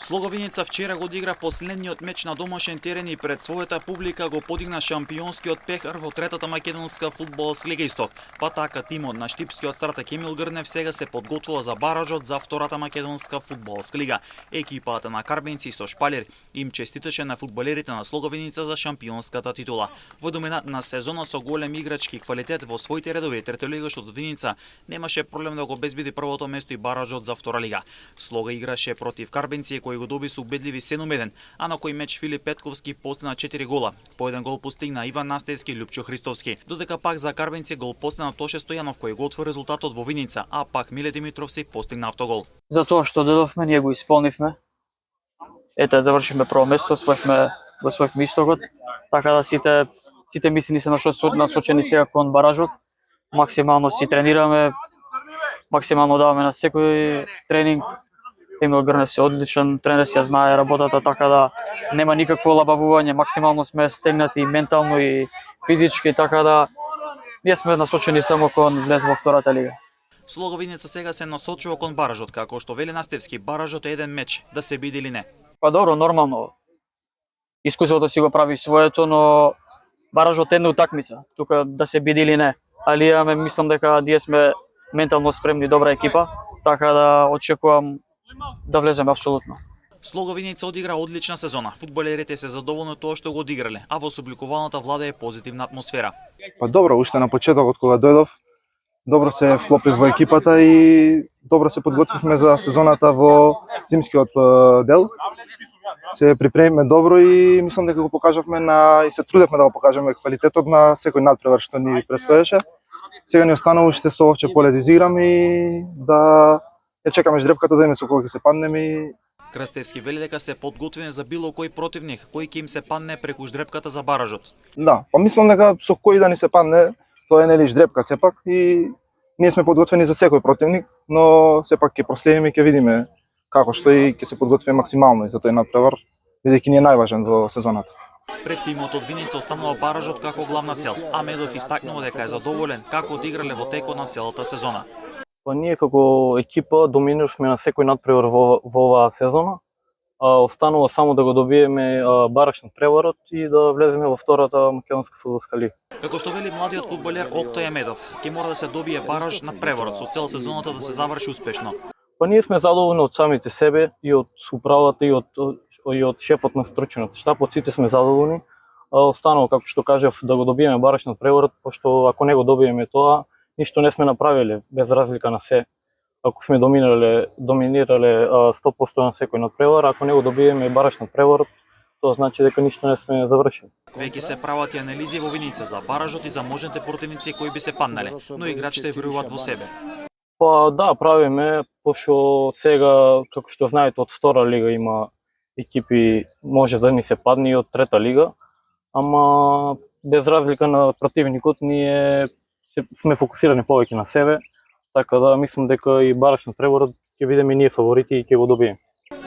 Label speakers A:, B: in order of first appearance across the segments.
A: Слоговиница вчера го одигра последниот меч на домашен терен и пред својата публика го подигна шампионскиот пехар во третата македонска фудбалска лига Исток. Па така тимот на штипскиот стратег Емил Грнев сега се подготвува за баражот за втората македонска фудбалска лига. Екипата на карбенци со шпалер им честиташе на фудбалерите на Слоговиница за шампионската титула. Во доминантна сезона со голем играчки квалитет во своите редови, третолигашот од Виница немаше проблем да го обезбеди првото место и баражот за втора лига. Слога играше против карбенци кој го доби со убедливи 7-1, а на кој меч Филип Петковски постигна 4 гола. По еден гол постигна Иван Настевски и Лјупчо Христовски. Додека пак за карбенци гол постигна Тоше Стојанов кој го отвори резултатот во Виница, а пак Миле Димитров си постигна автогол.
B: Затоа што додовме, ние го исполнивме. Ете, завршивме прво место, освоивме Истокот, така да сите мисли се насочени сега кон баражот. Максимално си тренираме, максимално даваме на секој тренинг. Емил Грнев се одличен тренер, си ја знае работата, така да нема никакво лабавување, максимално сме стегнати и ментално и физички, така да ние сме насочени само кон влез во втората лига.
A: Слоговиница сега се насочува кон баражот, како што вели Настевски, баражот е еден меч, да се биде или не.
B: Па добро, нормално. Искуството си го прави своето, но баражот е една утакмица, тука да се биде или не. Али мислам дека ние сме ментално спремни, добра екипа, така да очекувам да влеземе апсолутно.
A: Слоговиница одигра одлична сезона. Фудбалерите се задоволни тоа што го одиграле, а во собликуваната влада е позитивна атмосфера.
C: Па добро, уште на почетокот кога дојдов, добро се вклопив во екипата и добро се подготвивме за сезоната во зимскиот дел. Се припремивме добро и мислам дека го покажавме и се трудевме да го покажеме квалитетот на секој надпревар што ни предстоеше. Сега ни останува уште со овче поле да изиграме и да ја чекаме ждрепката да име со кога ќе се паднеме и
A: Крстевски вели дека се подготвени за било кој противник кој ќе им се падне преку ждрепката за баражот.
C: Да, па мислам дека со кој да ни се падне, тоа е нели ждрепка сепак и ние сме подготвени за секој противник, но сепак ќе проследиме и ќе видиме како што и ќе се подготвиме максимално и за тој надпревар, бидејќи ни е најважен во сезоната.
A: Пред тимот од Виница останува баражот како главна цел, а Медов истакнува дека е задоволен како одиграле во текот на целата сезона.
D: Па ние како екипа доминиравме на секој надпревар во оваа сезона. Останува само да го добиеме бараж на преварот и да влеземе во втората македонска фудбалска лига.
A: Како што вели младиот фудбалер Октој Медов, ќе мора да се добие бараж на преварот со цел сезоната да се заврши успешно.
D: Па ние сме задоволни од самите себе и од управата и од шефот на стручниот штаб, од сите сме задоволни. Останува, како што кажав, да го добиеме бараж на преварот, пошто ако не го добиеме тоа, ништо не сме направиле, без разлика на се. Ако сме доминирале 100% на секој надпревар, ако не го добиеме бараж на преварот, тоа значи дека ништо не сме завршили.
A: Веќе се прават и анализи во Виница за баражот и за можните противници кои би се паднале, но играчите веруваат во себе.
D: Па да, правиме, пошто сега, како што знаете, од втора лига има екипи, може да ни се падне и од трета лига, ама без разлика на противникот, ние сме фокусирани повеќе на себе, така да мислам дека и бараж на преварот ќе бидеме ние фаворити и ќе го добиеме.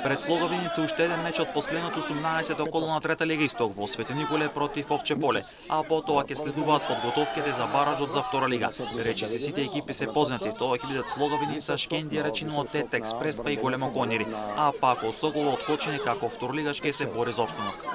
A: Пред Слоговиница уште еден меч од последното 18-то коло на трета лига Исток во Свети Николе против Овче поле, а потоа ќе следуваат подготовките за баражот за втора лига. Речиси сите екипи се познати, тоа ќе бидат Слоговиница, Шкендија, Речино, Тетек, Преспа и Големо Конири, а пак Осогово од Кочини како второлигаш ќе се бори за опстанок.